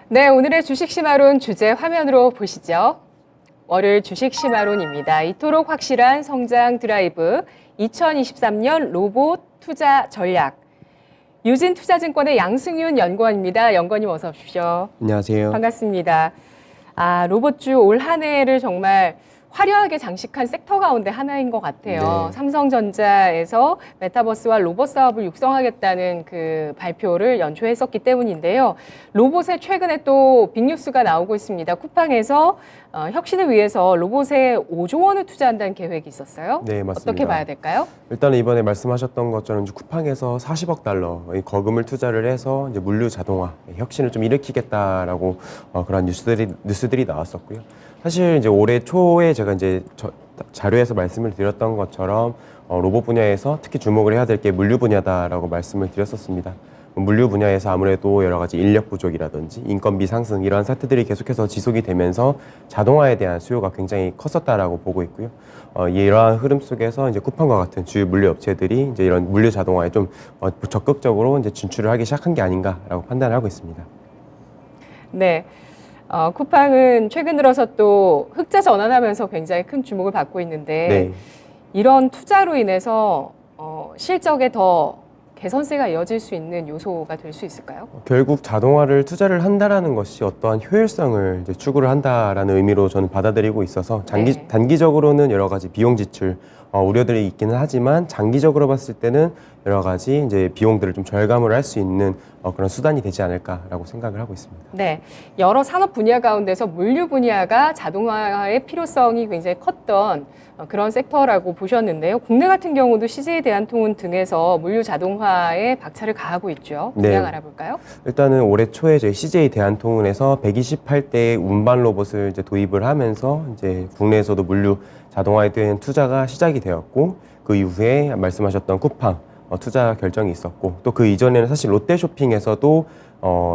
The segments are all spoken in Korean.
네, 오늘의 주식시마론 주제 화면으로 보시죠. 월요일 주식시마론입니다. 이토록 확실한 성장 드라이브 2023년 로봇 투자 전략. 유진투자증권의 양승윤 연구원입니다. 연구원님 어서 오십시오. 안녕하세요. 반갑습니다. 로봇주 올 한 해를 정말 화려하게 장식한 섹터 가운데 하나인 것 같아요. 네. 삼성전자에서 메타버스와 로봇 사업을 육성하겠다는 그 발표를 연초했었기 때문인데요. 로봇에 최근에 또 빅뉴스가 나오고 있습니다. 쿠팡에서 혁신을 위해서 로봇에 5조 원을 투자한다는 계획이 있었어요. 네, 맞습니다. 어떻게 봐야 될까요? 일단은 이번에 말씀하셨던 것처럼 이제 쿠팡에서 40억 달러 의 거금을 투자를 해서 이제 물류 자동화 혁신을 좀 일으키겠다라고 그런 뉴스들이 나왔었고요. 사실 이제 올해 초에 제가 이제 자료에서 말씀을 드렸던 것처럼 로봇 분야에서 특히 주목을 해야 될 게 물류 분야다라고 말씀을 드렸었습니다. 물류 분야에서 아무래도 여러 가지 인력 부족이라든지 인건비 상승 이러한 사태들이 계속해서 지속이 되면서 자동화에 대한 수요가 굉장히 컸었다라고 보고 있고요. 이러한 흐름 속에서 이제 쿠팡과 같은 주요 물류 업체들이 이제 이런 물류 자동화에 좀 적극적으로 이제 진출을 하기 시작한 게 아닌가라고 판단을 하고 있습니다. 네. 쿠팡은 최근 들어서 또 흑자 전환하면서 굉장히 큰 주목을 받고 있는데 네. 이런 투자로 인해서 실적에 더 개선세가 이어질 수 있는 요소가 될 수 있을까요? 결국 자동화를 투자를 한다라는 것이 어떠한 효율성을 이제 추구를 한다라는 의미로 저는 받아들이고 있어서 네. 단기적으로는 여러 가지 비용 지출 우려들이 있기는 하지만 장기적으로 봤을 때는 여러 가지 이제 비용들을 좀 절감을 할 수 있는 그런 수단이 되지 않을까라고 생각을 하고 있습니다. 네, 여러 산업 분야 가운데서 물류 분야가 자동화의 필요성이 굉장히 컸던 그런 섹터라고 보셨는데요. 국내 같은 경우도 CJ 대한통운 등에서 물류 자동화에 박차를 가하고 있죠. 분량 네. 알아볼까요? 일단은 올해 초에 저희 CJ 대한통운에서 128대의 운반 로봇을 이제 도입을 하면서 이제 국내에서도 물류 자동화에 대한 투자가 시작이 되었고 그 이후에 말씀하셨던 쿠팡 투자 결정이 있었고 또 그 이전에는 사실 롯데쇼핑에서도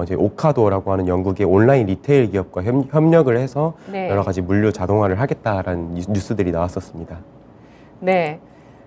이제 오카도라고 하는 영국의 온라인 리테일 기업과 협력을 해서 네. 여러 가지 물류 자동화를 하겠다라는 뉴스들이 나왔었습니다. 네,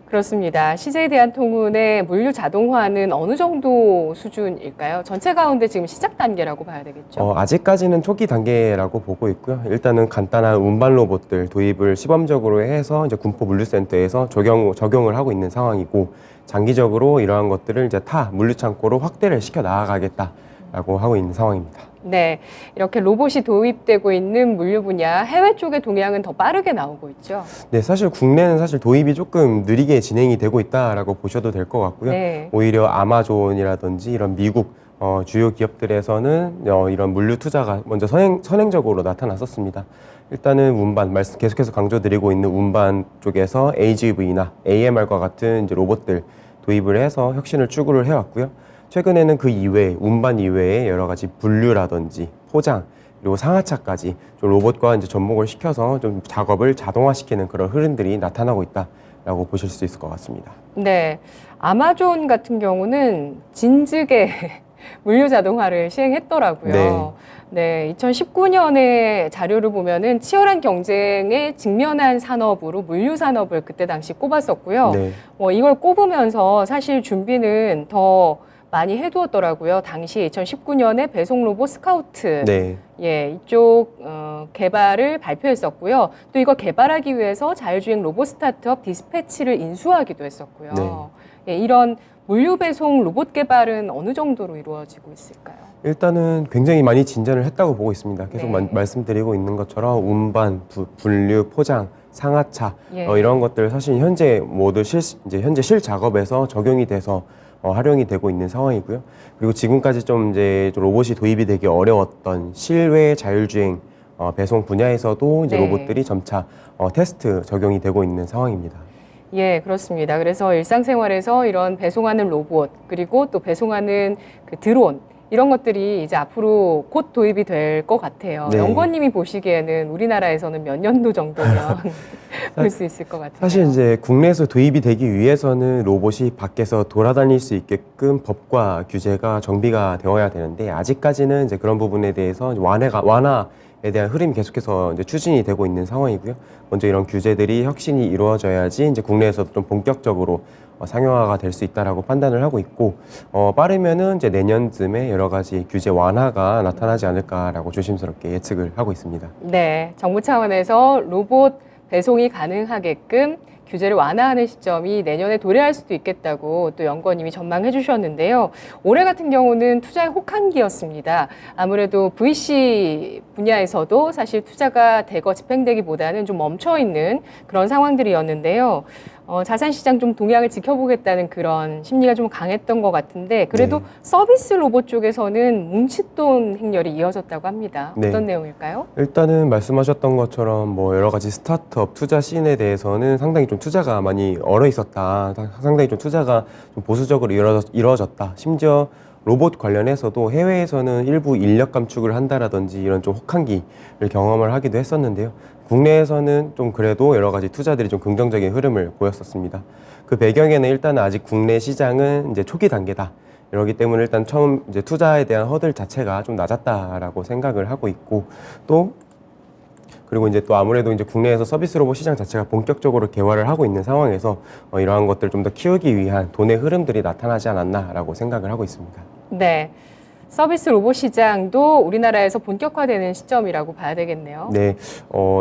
그렇습니다. CJ 대한통운의 물류 자동화는 어느 정도 수준일까요? 전체 가운데 지금 시작 단계라고 봐야 되겠죠? 아직까지는 초기 단계라고 보고 있고요. 일단은 간단한 운반 로봇들 도입을 시범적으로 해서 이제 군포 물류센터에서 적용을 하고 있는 상황이고 장기적으로 이러한 것들을 이제 타 물류 창고로 확대를 시켜 나아가겠다라고 하고 있는 상황입니다. 네, 이렇게 로봇이 도입되고 있는 물류 분야, 해외 쪽의 동향은 더 빠르게 나오고 있죠? 네, 사실 국내는 사실 도입이 조금 느리게 진행이 되고 있다라고 보셔도 될 것 같고요. 네. 오히려 아마존이라든지 이런 미국 주요 기업들에서는 이런 물류 투자가 먼저 선행적으로 나타났었습니다. 일단은 운반, 계속해서 강조드리고 있는 운반 쪽에서 AGV나 AMR과 같은 이제 로봇들 도입을 해서 혁신을 추구를 해왔고요. 최근에는 그 이외에, 운반 이외에 여러 가지 분류라든지 포장, 그리고 상하차까지 좀 로봇과 이제 접목을 시켜서 좀 작업을 자동화시키는 그런 흐름들이 나타나고 있다라고 보실 수 있을 것 같습니다. 네, 아마존 같은 경우는 진즉에 물류 자동화를 시행했더라고요. 네, 2019년에 자료를 보면은 치열한 경쟁에 직면한 산업으로 물류 산업을 그때 당시 꼽았었고요. 네. 이걸 꼽으면서 사실 준비는 더 많이 해두었더라고요. 당시 2019년에 배송 로봇 스카우트. 네. 예, 이쪽 개발을 발표했었고요. 또 이거 개발하기 위해서 자율주행 로봇 스타트업 디스패치를 인수하기도 했었고요. 네. 예, 이런 물류 배송 로봇 개발은 어느 정도로 이루어지고 있을까요? 일단은 굉장히 많이 진전을 했다고 보고 있습니다. 계속 네. 말씀드리고 있는 것처럼 운반, 분류, 포장, 상하차 예. 이런 것들 사실 현재 모두 이제 현재 실 작업에서 적용이 돼서 활용이 되고 있는 상황이고요. 그리고 지금까지 좀 이제 로봇이 도입이 되기 어려웠던 실외 자율주행 배송 분야에서도 이제 네. 로봇들이 점차 테스트 적용이 되고 있는 상황입니다. 예, 그렇습니다. 그래서 일상생활에서 이런 배송하는 로봇, 그리고 또 배송하는 그 드론, 이런 것들이 이제 앞으로 곧 도입이 될 것 같아요. 네. 연구원님이 보시기에는 우리나라에서는 몇 년도 정도면 볼 수 있을 것 같아요. 사실 이제 국내에서 도입이 되기 위해서는 로봇이 밖에서 돌아다닐 수 있게끔 법과 규제가 정비가 되어야 되는데 아직까지는 이제 그런 부분에 대해서 완화에 대한 흐름이 계속해서 이제 추진이 되고 있는 상황이고요. 먼저 이런 규제들이 혁신이 이루어져야지 이제 국내에서도 좀 본격적으로 상용화가 될 수 있다라고 판단을 하고 있고 빠르면은 이제 내년쯤에 여러 가지 규제 완화가 나타나지 않을까라고 조심스럽게 예측을 하고 있습니다. 네, 정부 차원에서 로봇 배송이 가능하게끔 규제를 완화하는 시점이 내년에 도래할 수도 있겠다고 또 연구원님이 전망해 주셨는데요. 올해 같은 경우는 투자의 혹한기였습니다. 아무래도 VC 분야에서도 사실 투자가 대거 집행되기보다는 좀 멈춰 있는 그런 상황들이었는데요. 자산시장 좀 동향을 지켜보겠다는 그런 심리가 좀 강했던 것 같은데 그래도 네. 서비스 로봇 쪽에서는 뭉칫돈 행렬이 이어졌다고 합니다. 네. 어떤 내용일까요? 일단은 말씀하셨던 것처럼 뭐 여러 가지 스타트업 투자 씬에 대해서는 상당히 좀 투자가 많이 얼어 있었다. 상당히 좀 투자가 좀 보수적으로 이루어졌다. 심지어 로봇 관련해서도 해외에서는 일부 인력 감축을 한다라든지 이런 좀 혹한기를 경험을 하기도 했었는데요. 국내에서는 좀 그래도 여러 가지 투자들이 좀 긍정적인 흐름을 보였었습니다. 그 배경에는 일단 아직 국내 시장은 이제 초기 단계다. 이러기 때문에 일단 처음 이제 투자에 대한 허들 자체가 좀 낮았다라고 생각을 하고 있고 그리고 이제 또 아무래도 이제 국내에서 서비스 로봇 시장 자체가 본격적으로 개화를 하고 있는 상황에서 이러한 것들을 좀 더 키우기 위한 돈의 흐름들이 나타나지 않았나라고 생각을 하고 있습니다. 네. 서비스 로봇 시장도 우리나라에서 본격화되는 시점이라고 봐야 되겠네요. 네,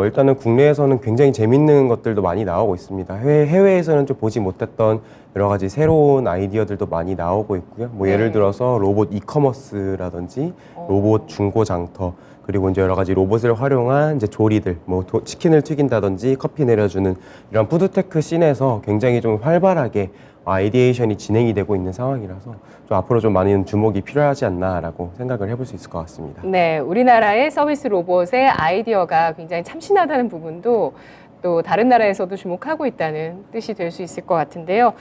일단은 국내에서는 굉장히 재밌는 것들도 많이 나오고 있습니다. 해외에서는 좀 보지 못했던 여러 가지 새로운 아이디어들도 많이 나오고 있고요. 뭐 네. 예를 들어서 로봇 이커머스라든지 로봇 중고 장터 그리고 이제 여러 가지 로봇을 활용한 이제 조리들, 뭐 치킨을 튀긴다든지 커피 내려주는 이런 푸드테크 씬에서 굉장히 좀 활발하게 아이디에이션이 진행이 되고 있는 상황이라서 좀 앞으로 좀 많은 주목이 필요하지 않나라고 생각을 해볼 수 있을 것 같습니다. 네, 우리나라의 서비스 로봇의 아이디어가 굉장히 참신하다는 부분도 또 다른 나라에서도 주목하고 있다는 뜻이 될 수 있을 것 같은데요.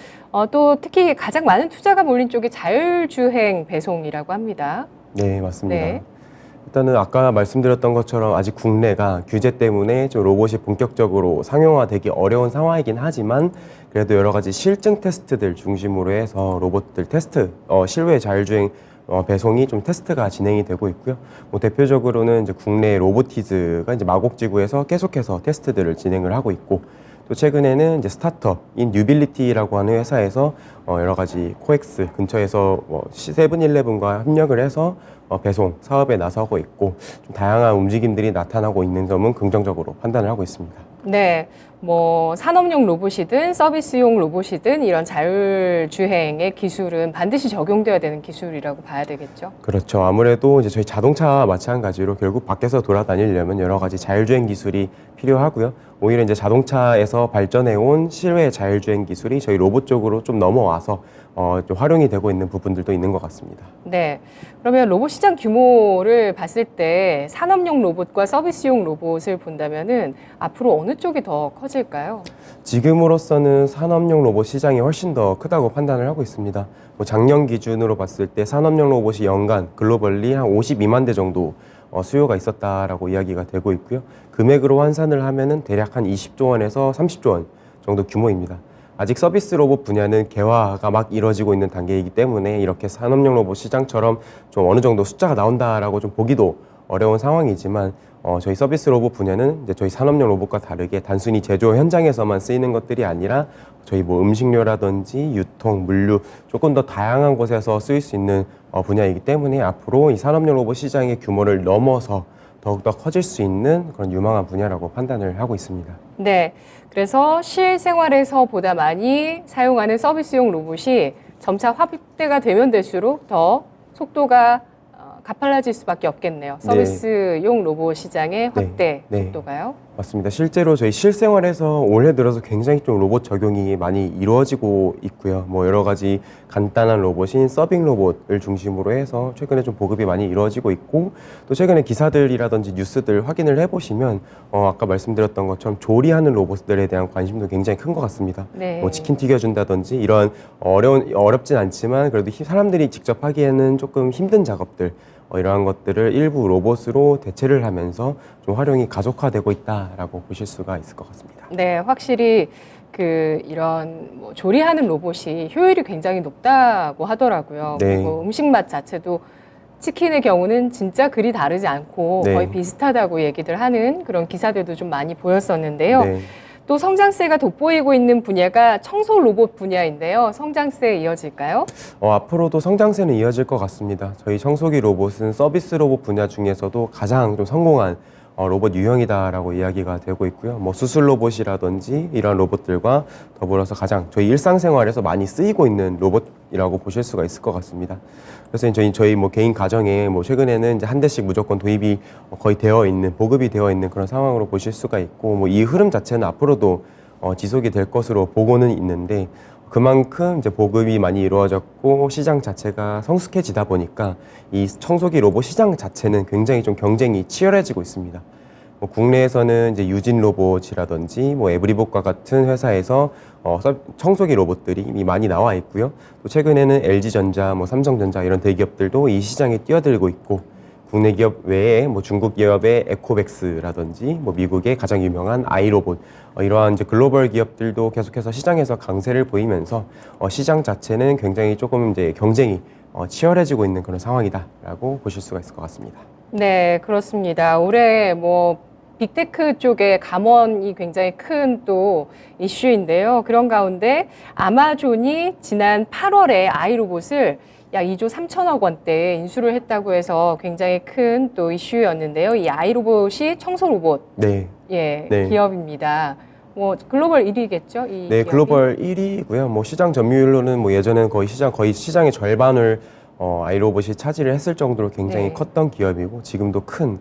또 특히 가장 많은 투자가 몰린 쪽이 자율주행 배송이라고 합니다. 네, 맞습니다. 네. 일단은 아까 말씀드렸던 것처럼 아직 국내가 규제 때문에 좀 로봇이 본격적으로 상용화되기 어려운 상황이긴 하지만 그래도 여러 가지 실증 테스트들 중심으로 해서 로봇들 테스트, 실외 자율주행 배송이 좀 테스트가 진행이 되고 있고요. 뭐 대표적으로는 이제 국내 로보티즈가 이제 마곡지구에서 계속해서 테스트들을 진행을 하고 있고 또 최근에는 이제 스타트업인 뉴빌리티라고 하는 회사에서 여러 가지 코엑스 근처에서 세븐일레븐과 협력을 해서 배송 사업에 나서고 있고 좀 다양한 움직임들이 나타나고 있는 점은 긍정적으로 판단을 하고 있습니다. 네, 뭐 산업용 로봇이든 서비스용 로봇이든 이런 자율주행의 기술은 반드시 적용돼야 되는 기술이라고 봐야 되겠죠. 그렇죠. 아무래도 이제 저희 자동차와 마찬가지로 결국 밖에서 돌아다니려면 여러 가지 자율주행 기술이 필요하고요. 오히려 이제 자동차에서 발전해온 실외 자율주행 기술이 저희 로봇 쪽으로 좀 넘어와서 좀 활용이 되고 있는 부분들도 있는 것 같습니다. 네, 그러면 로봇 시장 규모를 봤을 때 산업용 로봇과 서비스용 로봇을 본다면은 앞으로 어느 쪽이 더 커질까요? 지금으로서는 산업용 로봇 시장이 훨씬 더 크다고 판단을 하고 있습니다. 뭐 작년 기준으로 봤을 때 산업용 로봇이 연간 글로벌리 한 52만 대 정도 수요가 있었다라고 이야기가 되고 있고요. 금액으로 환산을 하면은 대략 한 20조 원에서 30조 원 정도 규모입니다. 아직 서비스 로봇 분야는 개화가 막 이루어지고 있는 단계이기 때문에 이렇게 산업용 로봇 시장처럼 좀 어느 정도 숫자가 나온다라고 좀 보기도 어려운 상황이지만 저희 서비스 로봇 분야는 이제 저희 산업용 로봇과 다르게 단순히 제조 현장에서만 쓰이는 것들이 아니라 저희 뭐 음식료라든지 유통, 물류 조금 더 다양한 곳에서 쓰일 수 있는 분야이기 때문에 앞으로 이 산업용 로봇 시장의 규모를 넘어서 더욱더 커질 수 있는 그런 유망한 분야라고 판단을 하고 있습니다. 네, 그래서 실생활에서 보다 많이 사용하는 서비스용 로봇이 점차 확대가 되면 될수록 더 속도가 가팔라질 수밖에 없겠네요. 서비스용 로봇 시장의 확대 네. 속도가요. 맞습니다. 실제로 저희 실생활에서 올해 들어서 굉장히 좀 로봇 적용이 많이 이루어지고 있고요. 뭐 여러 가지 간단한 로봇인 서빙 로봇을 중심으로 해서 최근에 좀 보급이 많이 이루어지고 있고 또 최근에 기사들이라든지 뉴스들 확인을 해보시면 아까 말씀드렸던 것처럼 조리하는 로봇들에 대한 관심도 굉장히 큰 것 같습니다. 네. 뭐 치킨 튀겨준다든지 이런 어렵진 않지만 그래도 사람들이 직접 하기에는 조금 힘든 작업들 이러한 것들을 일부 로봇으로 대체를 하면서 좀 활용이 가속화되고 있다라고 보실 수가 있을 것 같습니다. 네, 확실히 이런 뭐 조리하는 로봇이 효율이 굉장히 높다고 하더라고요. 네. 그리고 음식 맛 자체도 치킨의 경우는 진짜 그리 다르지 않고 네. 거의 비슷하다고 얘기들 하는 그런 기사들도 좀 많이 보였었는데요. 네. 또 성장세가 돋보이고 있는 분야가 청소 로봇 분야인데요. 성장세 이어질까요? 앞으로도 성장세는 이어질 것 같습니다. 저희 청소기 로봇은 서비스 로봇 분야 중에서도 가장 좀 성공한 로봇 유형이다라고 이야기가 되고 있고요. 뭐 수술 로봇이라든지 이런 로봇들과 더불어서 가장 저희 일상생활에서 많이 쓰이고 있는 로봇이라고 보실 수가 있을 것 같습니다. 그래서 저희 뭐 개인 가정에 뭐 최근에는 이제 한 대씩 무조건 도입이 거의 되어 있는, 보급이 되어 있는 그런 상황으로 보실 수가 있고, 뭐 이 흐름 자체는 앞으로도 지속이 될 것으로 보고는 있는데, 그만큼 이제 보급이 많이 이루어졌고 시장 자체가 성숙해지다 보니까 이 청소기 로봇 시장 자체는 굉장히 좀 경쟁이 치열해지고 있습니다. 뭐 국내에서는 이제 유진 로봇이라든지 뭐 에브리봇과 같은 회사에서 청소기 로봇들이 이미 많이 나와 있고요. 또 최근에는 LG전자, 뭐 삼성전자 이런 대기업들도 이 시장에 뛰어들고 있고, 국내 기업 외에 뭐 중국 기업의 에코백스라든지 뭐 미국의 가장 유명한 아이로봇, 이러한 이제 글로벌 기업들도 계속해서 시장에서 강세를 보이면서 시장 자체는 굉장히 조금 이제 경쟁이 치열해지고 있는 그런 상황이다라고 보실 수가 있을 것 같습니다. 네, 그렇습니다. 올해 뭐 빅테크 쪽에 감원이 굉장히 큰 또 이슈인데요. 그런 가운데 아마존이 지난 8월에 아이로봇을 약 2조 3천억 원대에 인수를 했다고 해서 굉장히 큰 또 이슈였는데요. 이 아이로봇이 청소 로봇 네. 예, 네. 기업입니다. 뭐 글로벌 1위겠죠? 이 네, 기업이? 글로벌 1위고요. 뭐 시장 점유율로는 뭐 예전에는 거의 시장의 절반을 아이로봇이 차지를 했을 정도로 굉장히 네. 컸던 기업이고, 지금도 큰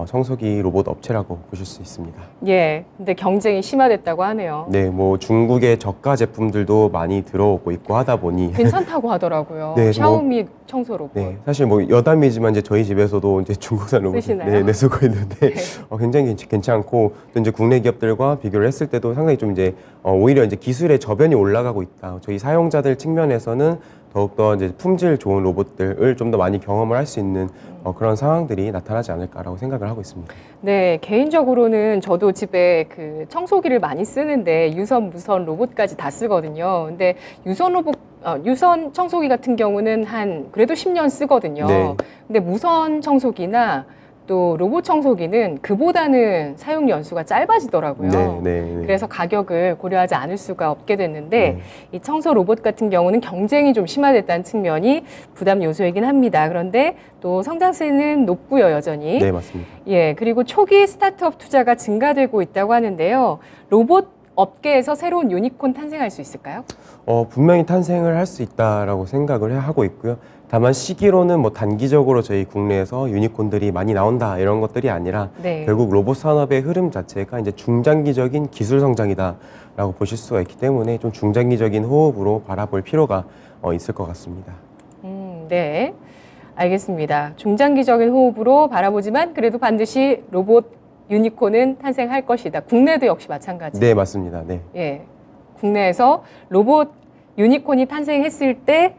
청소기 로봇 업체라고 보실 수 있습니다. 예, 근데 경쟁이 심화됐다고 하네요. 네, 뭐 중국의 저가 제품들도 많이 들어오고 있고 하다 보니 괜찮다고 하더라고요. 네, 샤오미 청소 로봇. 네, 사실 뭐 여담이지만 이제 저희 집에서도 이제 중국산 로봇 쓰시나요? 쓰고 있는데 네. 굉장히 괜찮고, 또 이제 국내 기업들과 비교를 했을 때도 상당히 좀 이제 오히려 이제 기술의 저변이 올라가고 있다. 저희 사용자들 측면에서는 더욱더 이제 품질 좋은 로봇들을 좀 더 많이 경험을 할 수 있는 그런 상황들이 나타나지 않을까라고 생각을 하고 있습니다. 네, 개인적으로는 저도 집에 그 청소기를 많이 쓰는데 유선, 무선 로봇까지 다 쓰거든요. 근데 유선 청소기 같은 경우는 그래도 10년 쓰거든요. 네. 근데 무선 청소기나 또 로봇 청소기는 그보다는 사용 연수가 짧아지더라고요. 네, 네. 그래서 가격을 고려하지 않을 수가 없게 됐는데 네. 이 청소 로봇 같은 경우는 경쟁이 좀 심화됐다는 측면이 부담 요소이긴 합니다. 그런데 또 성장세는 높고요, 여전히. 네, 맞습니다. 예, 그리고 초기 스타트업 투자가 증가되고 있다고 하는데요. 로봇 업계에서 새로운 유니콘 탄생할 수 있을까요? 분명히 탄생을 할 수 있다라고 생각을 하고 있고요. 다만 시기로는 뭐 단기적으로 저희 국내에서 유니콘들이 많이 나온다 이런 것들이 아니라 네. 결국 로봇 산업의 흐름 자체가 이제 중장기적인 기술 성장이다라고 보실 수가 있기 때문에 좀 중장기적인 호흡으로 바라볼 필요가 있을 것 같습니다. 네. 알겠습니다. 중장기적인 호흡으로 바라보지만 그래도 반드시 로봇 유니콘은 탄생할 것이다. 국내도 역시 마찬가지. 네, 맞습니다. 네. 예. 국내에서 로봇 유니콘이 탄생했을 때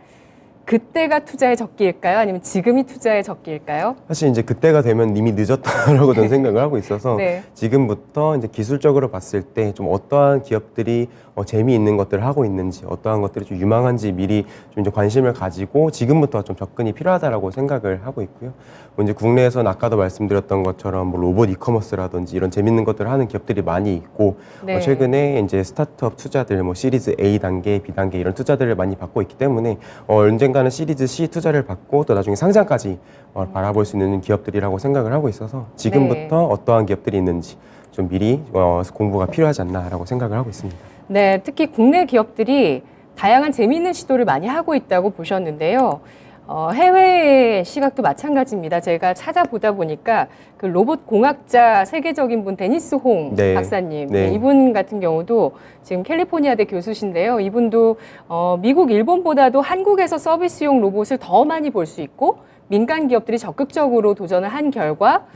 그때가 투자의 적기일까요? 아니면 지금이 투자의 적기일까요? 사실 이제 그때가 되면 이미 늦었다라고 저는 생각을 하고 있어서 네. 지금부터 이제 기술적으로 봤을 때 좀 어떠한 기업들이 재미있는 것들을 하고 있는지, 어떠한 것들이 좀 유망한지 미리 좀 이제 관심을 가지고 지금부터 좀 접근이 필요하다라고 생각을 하고 있고요. 뭐 이제 국내에서는 아까도 말씀드렸던 것처럼 뭐 로봇 이커머스라든지 이런 재밌는 것들을 하는 기업들이 많이 있고, 네. 최근에 이제 스타트업 투자들 뭐 시리즈 A 단계, B 단계 이런 투자들을 많이 받고 있기 때문에 언젠가는 시리즈 C 투자를 받고 또 나중에 상장까지 바라볼 수 있는 기업들이라고 생각을 하고 있어서 지금부터 어떠한 기업들이 있는지 좀 미리 공부가 필요하지 않나라고 생각을 하고 있습니다. 네, 특히 국내 기업들이 다양한 재미있는 시도를 많이 하고 있다고 보셨는데요. 해외의 시각도 마찬가지입니다. 제가 찾아보다 보니까 그 로봇 공학자 세계적인 분 데니스 홍 네. 박사님, 네. 이분 같은 경우도 지금 캘리포니아대 교수신데요. 이분도 미국, 일본보다도 한국에서 서비스용 로봇을 더 많이 볼 수 있고 민간 기업들이 적극적으로 도전을 한 결과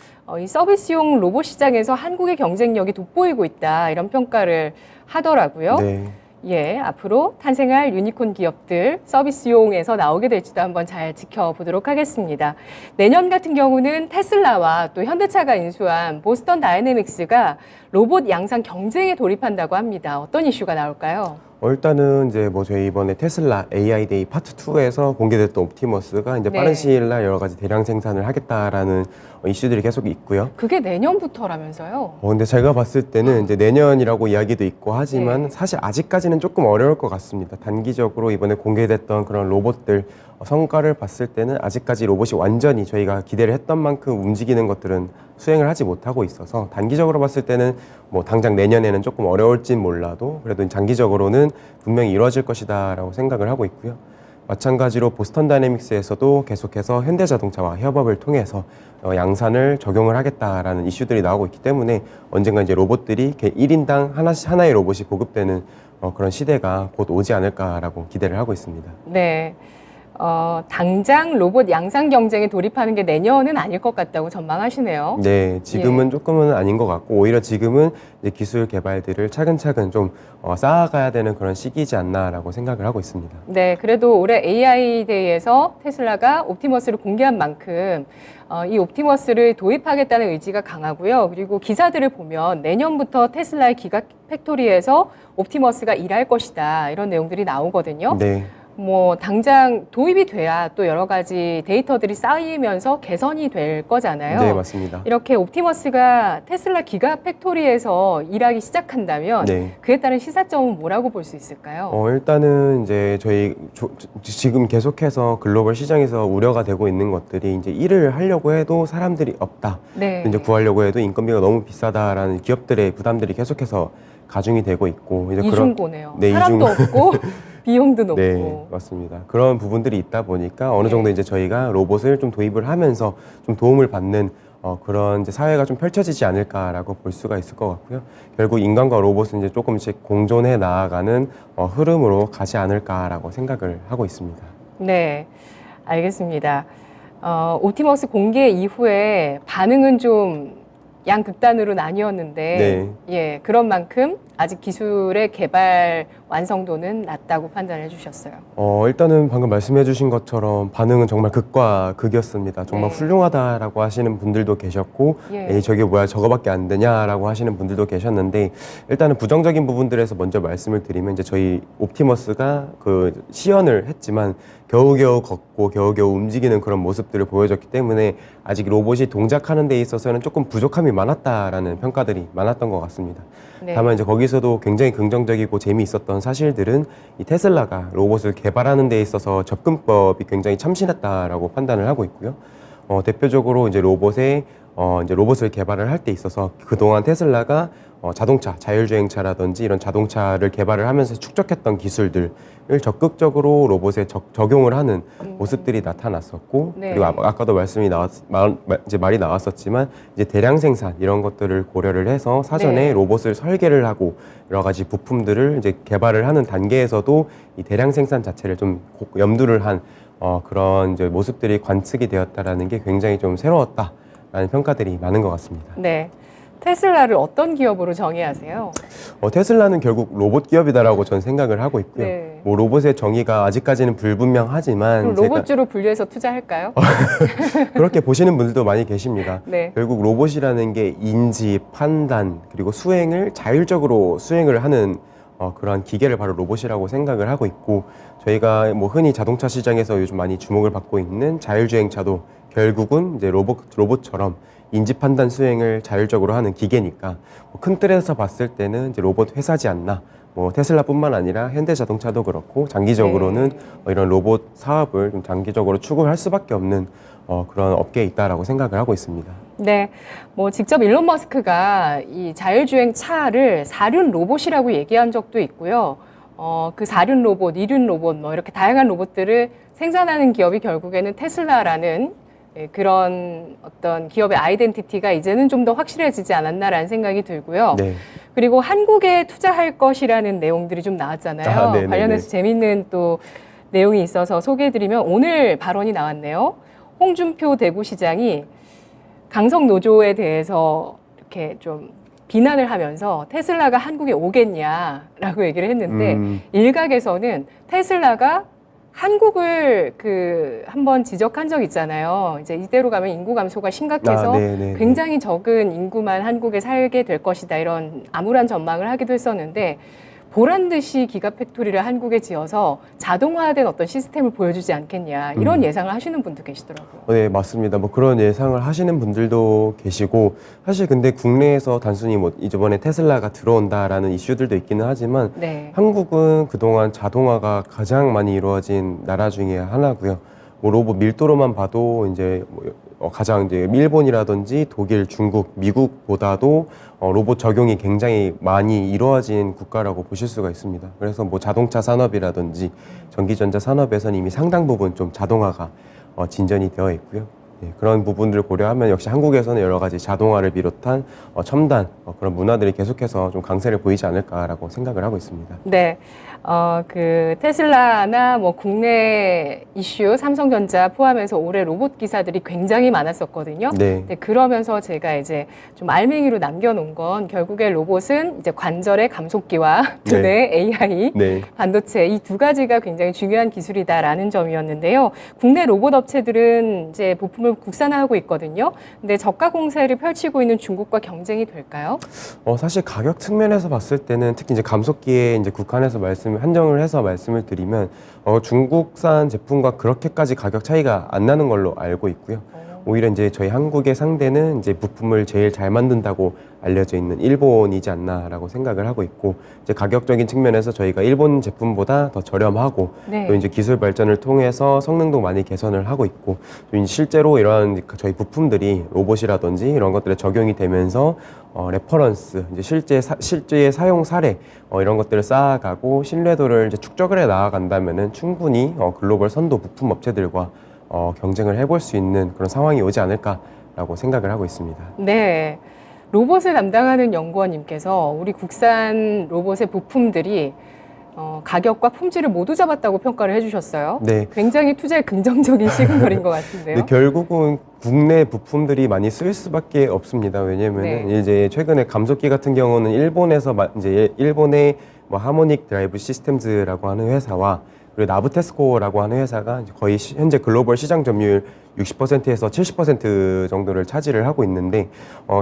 이 서비스용 로봇 시장에서 한국의 경쟁력이 돋보이고 있다 이런 평가를 하더라고요. 네. 예, 앞으로 탄생할 유니콘 기업들 서비스용에서 나오게 될지도 한번 잘 지켜보도록 하겠습니다. 내년 같은 경우는 테슬라와 또 현대차가 인수한 보스턴 다이내믹스가 로봇 양산 경쟁에 돌입한다고 합니다. 어떤 이슈가 나올까요? 일단은 이제 뭐 저희 이번에 테슬라 AI 데이 파트 2에서 공개됐던 옵티머스가 이제 네. 빠른 시일 날 여러 가지 대량 생산을 하겠다라는 이슈들이 계속 있고요. 그게 내년부터라면서요? 근데 제가 봤을 때는 이제 내년이라고 이야기도 있고 하지만 네. 사실 아직까지는 조금 어려울 것 같습니다. 단기적으로 이번에 공개됐던 그런 로봇들 성과를 봤을 때는 아직까지 로봇이 완전히 저희가 기대를 했던 만큼 움직이는 것들은 수행을 하지 못하고 있어서 단기적으로 봤을 때는 뭐 당장 내년에는 조금 어려울진 몰라도 그래도 장기적으로는 분명히 이루어질 것이다라고 생각을 하고 있고요. 마찬가지로 보스턴 다이내믹스에서도 계속해서 현대자동차와 협업을 통해서 양산을 적용을 하겠다라는 이슈들이 나오고 있기 때문에 언젠가 이제 로봇들이 1인당 하나의 로봇이 보급되는 그런 시대가 곧 오지 않을까라고 기대를 하고 있습니다. 네. 당장 로봇 양산 경쟁에 돌입하는 게 내년은 아닐 것 같다고 전망하시네요. 네, 지금은 조금은 아닌 것 같고 오히려 지금은 이제 기술 개발들을 차근차근 좀 쌓아가야 되는 그런 시기이지 않나라고 생각을 하고 있습니다. 네, 그래도 올해 AI 데이에서 테슬라가 옵티머스를 공개한 만큼 이 옵티머스를 도입하겠다는 의지가 강하고요. 그리고 기사들을 보면 내년부터 테슬라의 기가 팩토리에서 옵티머스가 일할 것이다 이런 내용들이 나오거든요. 네. 뭐 당장 도입이 돼야 또 여러 가지 데이터들이 쌓이면서 개선이 될 거잖아요. 네, 맞습니다. 이렇게 옵티머스가 테슬라 기가 팩토리에서 일하기 시작한다면 네. 그에 따른 시사점은 뭐라고 볼 수 있을까요? 일단은 이제 저희 지금 계속해서 글로벌 시장에서 우려가 되고 있는 것들이 이제 일을 하려고 해도 사람들이 없다. 네. 이제 구하려고 해도 인건비가 너무 비싸다라는 기업들의 부담들이 계속해서 가중이 되고 있고 이제 이중고네요. 네, 사람도 없고 비용도 높고. 네, 맞습니다. 그런 부분들이 있다 보니까 어느 네. 정도 이제 저희가 로봇을 좀 도입을 하면서 좀 도움을 받는 그런 이제 사회가 좀 펼쳐지지 않을까라고 볼 수가 있을 것 같고요. 결국 인간과 로봇은 이제 조금씩 공존해 나아가는 흐름으로 가지 않을까라고 생각을 하고 있습니다. 네, 알겠습니다. 옵티머스 공개 이후에 반응은 좀 양극단으로 나뉘었는데, 예, 그런 만큼 아직 기술의 개발 완성도는 낮다고 판단해 주셨어요. 일단은 방금 말씀해 주신 것처럼 반응은 정말 극과 극이었습니다. 정말 네. 훌륭하다라고 하시는 분들도 계셨고, 예. 에이, 저게 뭐야, 저거밖에 안 되냐라고 하시는 분들도 계셨는데, 일단은 부정적인 부분들에서 먼저 말씀을 드리면, 이제 저희 옵티머스가 그 시연을 했지만, 겨우겨우 걷고 겨우겨우 움직이는 그런 모습들을 보여줬기 때문에 아직 로봇이 동작하는 데 있어서는 조금 부족함이 많았다라는 평가들이 많았던 것 같습니다. 네. 다만 이제 거기서도 굉장히 긍정적이고 재미있었던 사실들은 이 테슬라가 로봇을 개발하는 데 있어서 접근법이 굉장히 참신했다라고 판단을 하고 있고요. 대표적으로 이제 로봇을 개발을 할 때 있어서 그동안 테슬라가 자동차, 자율주행차라든지 이런 자동차를 개발을 하면서 축적했던 기술들을 적극적으로 로봇에 적용을 하는 모습들이 나타났었고, 네. 그리고 아까도 말이 나왔었지만 이제 대량 생산 이런 것들을 고려를 해서 사전에 네. 로봇을 설계를 하고 여러 가지 부품들을 이제 개발을 하는 단계에서도 이 대량 생산 자체를 좀 염두를 한 그런 이제 모습들이 관측이 되었다라는 게 굉장히 좀 새로웠다라는 평가들이 많은 것 같습니다. 네. 테슬라를 어떤 기업으로 정의하세요? 테슬라는 결국 로봇 기업이다라고 저는 생각을 하고 있고요. 네. 뭐 로봇의 정의가 아직까지는 불분명하지만 그럼 로봇주로 분류해서 투자할까요? 그렇게 보시는 분들도 많이 계십니다. 네. 결국 로봇이라는 게 인지, 판단, 그리고 수행을 자율적으로 수행을 하는 그러한 기계를 바로 로봇이라고 생각을 하고 있고, 저희가 뭐 흔히 자동차 시장에서 요즘 많이 주목을 받고 있는 자율주행차도 결국은 이제 로봇처럼 인지 판단 수행을 자율적으로 하는 기계니까 큰 틀에서 봤을 때는 이제 로봇 회사지 않나. 뭐 테슬라뿐만 아니라 현대자동차도 그렇고 장기적으로는 이런 로봇 사업을 좀 장기적으로 추구할 수밖에 없는 그런 업계에 있다라고 생각을 하고 있습니다. 네, 뭐 직접 일론 머스크가 이 자율주행 차를 사륜 로봇이라고 얘기한 적도 있고요. 그 사륜 로봇, 이륜 로봇, 뭐 이렇게 다양한 로봇들을 생산하는 기업이 결국에는 테슬라라는 그런 어떤 기업의 아이덴티티가 이제는 좀 더 확실해지지 않았나라는 생각이 들고요. 네. 그리고 한국에 투자할 것이라는 내용들이 좀 나왔잖아요. 네네네. 관련해서 재밌는 또 내용이 있어서 소개해드리면 오늘 발언이 나왔네요. 홍준표 대구시장이 강성 노조에 대해서 이렇게 좀 비난을 하면서 테슬라가 한국에 오겠냐라고 얘기를 했는데 일각에서는 테슬라가 한국을 한번 지적한 적 있잖아요. 이제 이대로 가면 인구 감소가 심각해서 굉장히 적은 인구만 한국에 살게 될 것이다 이런 암울한 전망을 하기도 했었는데 보란 듯이 기가팩토리를 한국에 지어서 자동화된 어떤 시스템을 보여주지 않겠냐 이런 예상을 하시는 분도 계시더라고요. 네, 맞습니다. 뭐 그런 예상을 하시는 분들도 계시고 사실 근데 국내에서 단순히 뭐 이번에 테슬라가 들어온다라는 이슈들도 있기는 하지만 네. 한국은 그동안 자동화가 가장 많이 이루어진 나라 중에 하나고요. 뭐 로봇 밀도로만 봐도 이제 가장 이제 일본이라든지 독일, 중국, 미국보다도 로봇 적용이 굉장히 많이 이루어진 국가라고 보실 수가 있습니다. 그래서 뭐 자동차 산업이라든지 전기전자 산업에서는 이미 상당 부분 좀 자동화가 진전이 되어 있고요. 네, 그런 부분들을 고려하면 역시 한국에서는 여러 가지 자동화를 비롯한 첨단 그런 문화들이 계속해서 좀 강세를 보이지 않을까라고 생각을 하고 있습니다. 네. 그 테슬라나 뭐 국내 이슈 삼성전자 포함해서 올해 로봇 기사들이 굉장히 많았었거든요. 네. 네, 그러면서 제가 이제 좀 알맹이로 남겨놓은 건 결국에 로봇은 이제 관절의 감속기와 두뇌의 AI, 네. 반도체 이 두 가지가 굉장히 중요한 기술이다라는 점이었는데요. 국내 로봇 업체들은 이제 부품을 국산화하고 있거든요. 근데 저가 공세를 펼치고 있는 중국과 경쟁이 될까요? 사실 가격 측면에서 봤을 때는 특히 이제 감속기에 이제 국한해서 한정을 해서 말씀을 드리면 중국산 제품과 그렇게까지 가격 차이가 안 나는 걸로 알고 있고요. 오히려 이제 저희 한국의 상대는 이제 부품을 제일 잘 만든다고 알려져 있는 일본이지 않나라고 생각을 하고 있고 이제 가격적인 측면에서 저희가 일본 제품보다 더 저렴하고 네. 또 이제 기술 발전을 통해서 성능도 많이 개선을 하고 있고 또 이제 실제로 이런 저희 부품들이 로봇이라든지 이런 것들에 적용이 되면서 레퍼런스 이제 실제의 사용 사례 이런 것들을 쌓아가고 신뢰도를 이제 축적을 해 나아간다면은 충분히 글로벌 선도 부품 업체들과 경쟁을 해볼 수 있는 그런 상황이 오지 않을까라고 생각을 하고 있습니다. 네. 로봇을 담당하는 연구원님께서 우리 국산 로봇의 부품들이 가격과 품질을 모두 잡았다고 평가를 해주셨어요. 네. 굉장히 투자에 긍정적인 시그널인 것 같은데요. 근데 결국은 국내 부품들이 많이 쓰일 수밖에 없습니다. 왜냐면 네. 이제 최근에 감속기 같은 경우는 일본에서 이제 일본의 뭐 하모닉 드라이브 시스템즈라고 하는 회사와 그리고 나브테스코라고 하는 회사가 거의 현재 글로벌 시장 점유율 60%에서 70% 정도를 차지를 하고 있는데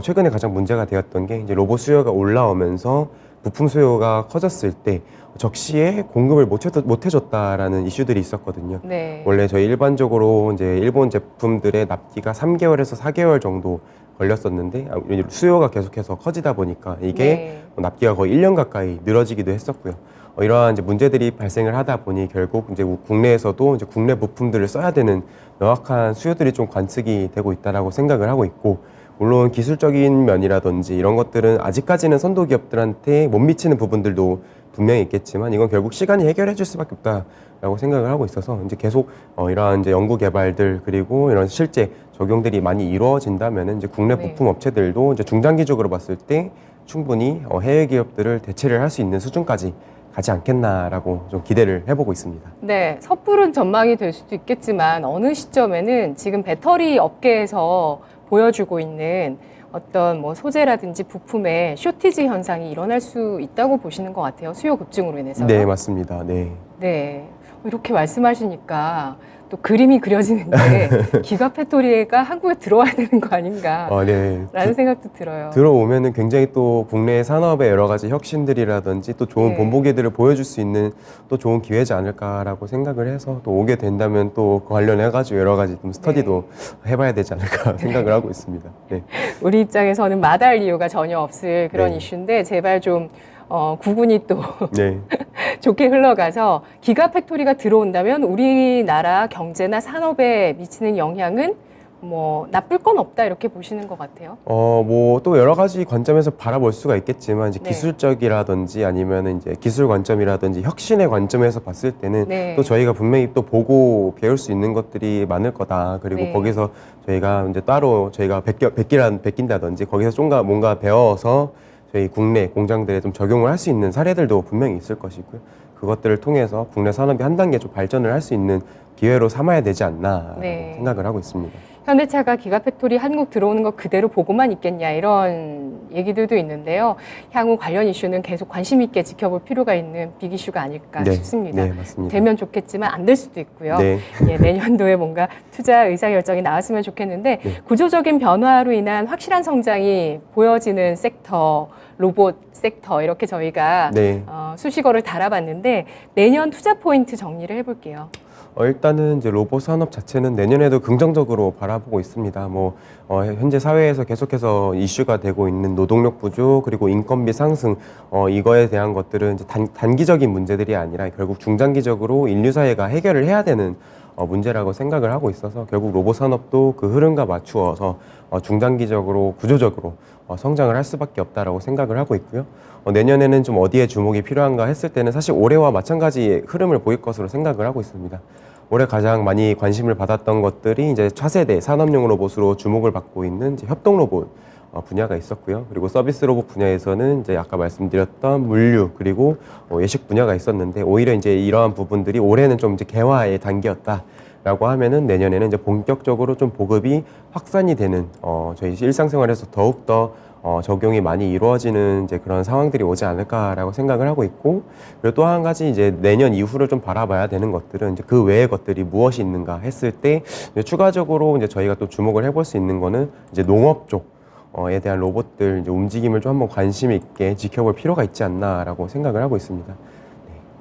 최근에 가장 문제가 되었던 게 이제 로봇 수요가 올라오면서 부품 수요가 커졌을 때 적시에 공급을 못 해줬다라는 이슈들이 있었거든요. 네. 원래 저희 일반적으로 이제 일본 제품들의 납기가 3개월에서 4개월 정도 걸렸었는데 수요가 계속해서 커지다 보니까 이게 네. 납기가 거의 1년 가까이 늘어지기도 했었고요. 이러한 이제 문제들이 발생을 하다 보니 결국 이제 국내에서도 이제 국내 부품들을 써야 되는 명확한 수요들이 좀 관측이 되고 있다라고 생각을 하고 있고 물론 기술적인 면이라든지 이런 것들은 아직까지는 선도 기업들한테 못 미치는 부분들도 분명히 있겠지만 이건 결국 시간이 해결해 줄 수밖에 없다라고 생각을 하고 있어서 이제 계속 이러한 이제 연구 개발들 그리고 이런 실제 적용들이 많이 이루어진다면은 이제 국내 네. 부품 업체들도 이제 중장기적으로 봤을 때 충분히 해외 기업들을 대체를 할 수 있는 수준까지 가지 않겠나라고 좀 기대를 해보고 있습니다. 네, 섣부른 전망이 될 수도 있겠지만 어느 시점에는 지금 배터리 업계에서 보여주고 있는 어떤 뭐 소재라든지 부품의 쇼티지 현상이 일어날 수 있다고 보시는 것 같아요. 수요 급증으로 인해서. 네, 맞습니다. 네. 네. 이렇게 말씀하시니까 또 그림이 그려지는데 기가팩토리가 한국에 들어와야 되는 거 아닌가 네. 라는 생각도 들어요. 들어오면은 굉장히 또 국내 산업의 여러 가지 혁신들이라든지 또 좋은 네. 본보기들을 보여줄 수 있는 또 좋은 기회지 않을까라고 생각을 해서 또 오게 된다면 또 관련해가지고 여러 가지 좀 스터디도 해봐야 되지 않을까 생각을 하고 있습니다. 네. 우리 입장에서는 마다할 이유가 전혀 없을 그런 네. 이슈인데 제발 좀 구분이 또 네. 좋게 흘러가서 기가팩토리가 들어온다면 우리나라 경제나 산업에 미치는 영향은 뭐 나쁠 건 없다 이렇게 보시는 것 같아요. 뭐 또 여러 가지 관점에서 바라볼 수가 있겠지만 이제 네. 기술적이라든지 아니면은 이제 기술 관점이라든지 혁신의 관점에서 봤을 때는 네. 또 저희가 분명히 또 보고 배울 수 있는 것들이 많을 거다. 그리고 네. 거기서 저희가 이제 따로 저희가 베낀다든지 거기서 좀 뭔가 배워서 저희 국내 공장들에 좀 적용을 할 수 있는 사례들도 분명히 있을 것이고요. 그것들을 통해서 국내 산업이 한 단계 좀 발전을 할 수 있는 기회로 삼아야 되지 않나 네. 생각을 하고 있습니다. 현대차가 기가팩토리 한국 들어오는 거 그대로 보고만 있겠냐 이런 얘기들도 있는데요. 향후 관련 이슈는 계속 관심 있게 지켜볼 필요가 있는 빅 이슈가 아닐까 네, 싶습니다. 네, 맞습니다. 되면 좋겠지만 안 될 수도 있고요. 네. 예, 내년도에 뭔가 투자 의사결정이 나왔으면 좋겠는데 네. 구조적인 변화로 인한 확실한 성장이 보여지는 섹터, 로봇 섹터 이렇게 저희가 네. 수식어를 달아봤는데 내년 투자 포인트 정리를 해볼게요. 일단은 이제 로봇 산업 자체는 내년에도 긍정적으로 바라보고 있습니다. 현재 사회에서 계속해서 이슈가 되고 있는 노동력 부족 그리고 인건비 상승 이거에 대한 것들은 이제 단기적인 문제들이 아니라 결국 중장기적으로 인류 사회가 해결을 해야 되는 문제라고 생각을 하고 있어서 결국 로봇 산업도 그 흐름과 맞추어서 중장기적으로 구조적으로 성장을 할 수밖에 없다라고 생각을 하고 있고요. 내년에는 좀 어디에 주목이 필요한가 했을 때는 사실 올해와 마찬가지의 흐름을 보일 것으로 생각을 하고 있습니다. 올해 가장 많이 관심을 받았던 것들이 이제 차세대 산업용 로봇으로 주목을 받고 있는 이제 협동 로봇 분야가 있었고요. 그리고 서비스 로봇 분야에서는 이제 아까 말씀드렸던 물류 그리고 외식 분야가 있었는데 오히려 이제 이러한 부분들이 올해는 좀 이제 개화의 단계였다라고 하면은 내년에는 이제 본격적으로 좀 보급이 확산이 되는 저희 일상생활에서 더욱 더 적용이 많이 이루어지는 이제 그런 상황들이 오지 않을까라고 생각을 하고 있고 그리고 또 한 가지 이제 내년 이후를 좀 바라봐야 되는 것들은 이제 그 외의 것들이 무엇이 있는가 했을 때 이제 추가적으로 이제 저희가 또 주목을 해볼 수 있는 거는 이제 농업 쪽에 대한 로봇들 이제 움직임을 좀 한번 관심 있게 지켜볼 필요가 있지 않나라고 생각을 하고 있습니다.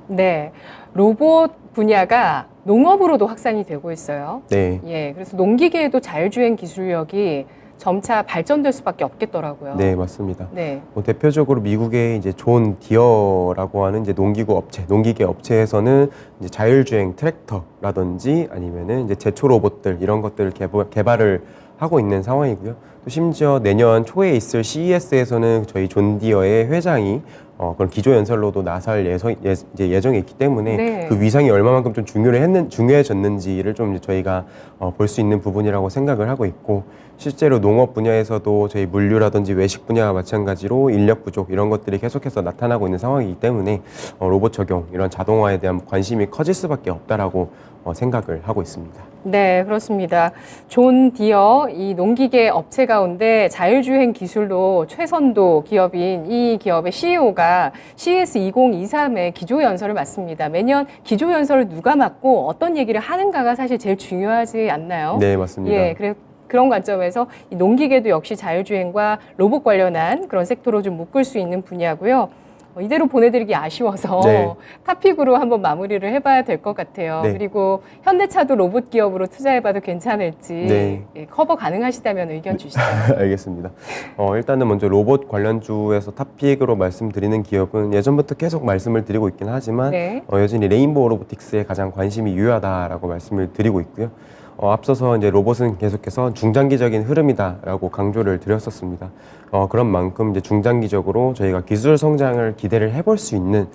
네, 로봇 분야가 농업으로도 확산이 되고 있어요. 네. 예, 그래서 농기계에도 자율주행 기술력이 점차 발전될 수밖에 없겠더라고요. 네, 맞습니다. 네. 대표적으로 미국의 이제 존 디어라고 하는 이제 농기구 업체, 농기계 업체에서는 이제 자율주행 트랙터라든지 아니면은 이제 제초 로봇들 이런 것들을 개발을 하고 있는 상황이고요. 또 심지어 내년 초에 있을 CES에서는 저희 존 디어의 회장이 그런 기조 연설로도 나설 예정에 있기 때문에 네. 그 위상이 얼마만큼 좀 중요해졌는지를 좀 이제 저희가 볼 수 있는 부분이라고 생각을 하고 있고 실제로 농업 분야에서도 저희 물류라든지 외식 분야와 마찬가지로 인력 부족 이런 것들이 계속해서 나타나고 있는 상황이기 때문에 로봇 적용 이런 자동화에 대한 관심이 커질 수밖에 없다라고 생각을 하고 있습니다. 네, 그렇습니다. 존 디어 이 농기계 업체 가운데 자율주행 기술로 최선도 기업인 이 기업의 CEO가 CES 2023의 기조 연설을 맡습니다. 매년 기조 연설을 누가 맡고 어떤 얘기를 하는가가 사실 제일 중요하지 않나요? 네, 맞습니다. 예, 그런 관점에서 이 농기계도 역시 자율주행과 로봇 관련한 그런 섹터로 좀 묶을 수 있는 분야고요. 이대로 보내드리기 아쉬워서 네. 탑픽으로 한번 마무리를 해봐야 될 것 같아요. 네. 그리고 현대차도 로봇 기업으로 투자해봐도 괜찮을지 네. 예, 커버 가능하시다면 의견 주시죠. 알겠습니다. 일단은 먼저 로봇 관련주에서 탑픽으로 말씀드리는 기업은 예전부터 계속 말씀을 드리고 있긴 하지만 네. 여전히 레인보우 로보틱스에 가장 관심이 유효하다라고 말씀을 드리고 있고요. 앞서서 이제 로봇은 계속해서 중장기적인 흐름이다라고 강조를 드렸었습니다. 그런 만큼 이제 중장기적으로 저희가 기술 성장을 기대를 해볼 수 있는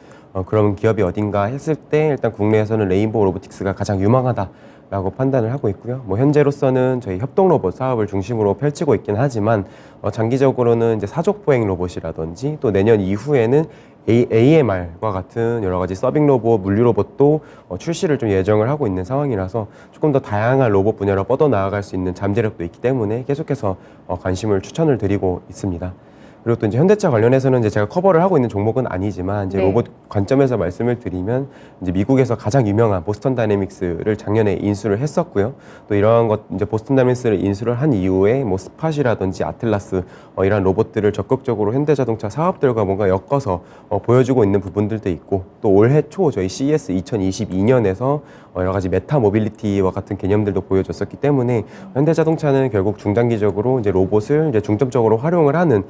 그런 기업이 어딘가 했을 때 일단 국내에서는 레인보우 로보틱스가 가장 유망하다라고 판단을 하고 있고요. 현재로서는 저희 협동 로봇 사업을 중심으로 펼치고 있긴 하지만 장기적으로는 이제 사족 보행 로봇이라든지 또 내년 이후에는 AMR과 같은 여러 가지 서빙 로봇, 물류 로봇도 출시를 좀 예정을 하고 있는 상황이라서 조금 더 다양한 로봇 분야로 뻗어 나아갈 수 있는 잠재력도 있기 때문에 계속해서 관심을 추천을 드리고 있습니다. 그리고 또 이제 현대차 관련해서는 이제 제가 커버를 하고 있는 종목은 아니지만 이제 네. 로봇 관점에서 말씀을 드리면 이제 미국에서 가장 유명한 보스턴 다이내믹스를 작년에 인수를 했었고요. 또 이러한 것 이제 보스턴 다이내믹스를 인수를 한 이후에 스팟이라든지 아틀라스 이런 로봇들을 적극적으로 현대자동차 사업들과 뭔가 엮어서 보여주고 있는 부분들도 있고 또 올해 초 저희 CES 2022년에서 여러 가지 메타 모빌리티와 같은 개념들도 보여줬었기 때문에 현대자동차는 결국 중장기적으로 이제 로봇을 이제 중점적으로 활용을 하는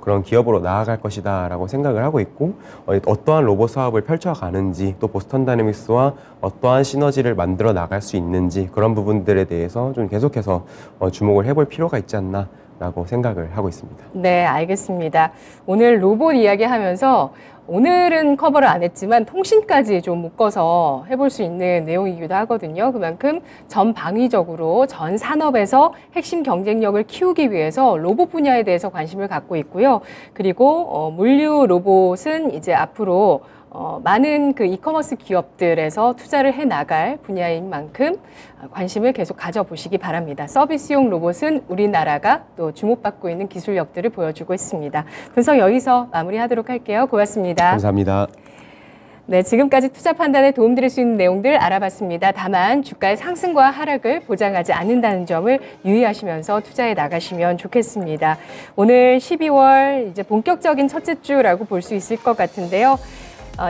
그런 기업으로 나아갈 것이다라고 생각을 하고 있고 어떠한 로봇 사업을 펼쳐가는지 또 보스턴 다이내믹스와 어떠한 시너지를 만들어 나갈 수 있는지 그런 부분들에 대해서 좀 계속해서 주목을 해볼 필요가 있지 않나라고 생각을 하고 있습니다. 네, 알겠습니다. 오늘 로봇 이야기하면서 오늘은 커버를 안 했지만 통신까지 좀 묶어서 해볼 수 있는 내용이기도 하거든요. 그만큼 전방위적으로 전 산업에서 핵심 경쟁력을 키우기 위해서 로봇 분야에 대해서 관심을 갖고 있고요. 그리고 물류 로봇은 이제 앞으로 많은 그 이커머스 기업들에서 투자를 해 나갈 분야인 만큼 관심을 계속 가져보시기 바랍니다. 서비스용 로봇은 우리나라가 또 주목받고 있는 기술력들을 보여주고 있습니다. 분석 여기서 마무리하도록 할게요. 고맙습니다. 감사합니다. 네, 지금까지 투자 판단에 도움드릴 수 있는 내용들 알아봤습니다. 다만 주가의 상승과 하락을 보장하지 않는다는 점을 유의하시면서 투자해 나가시면 좋겠습니다. 오늘 12월 이제 본격적인 첫째 주라고 볼 수 있을 것 같은데요.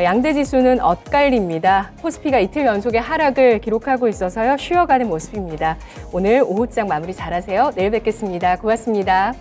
양대 지수는 엇갈립니다. 코스피가 이틀 연속의 하락을 기록하고 있어서요. 쉬어가는 모습입니다. 오늘 오후장 마무리 잘하세요. 내일 뵙겠습니다. 고맙습니다.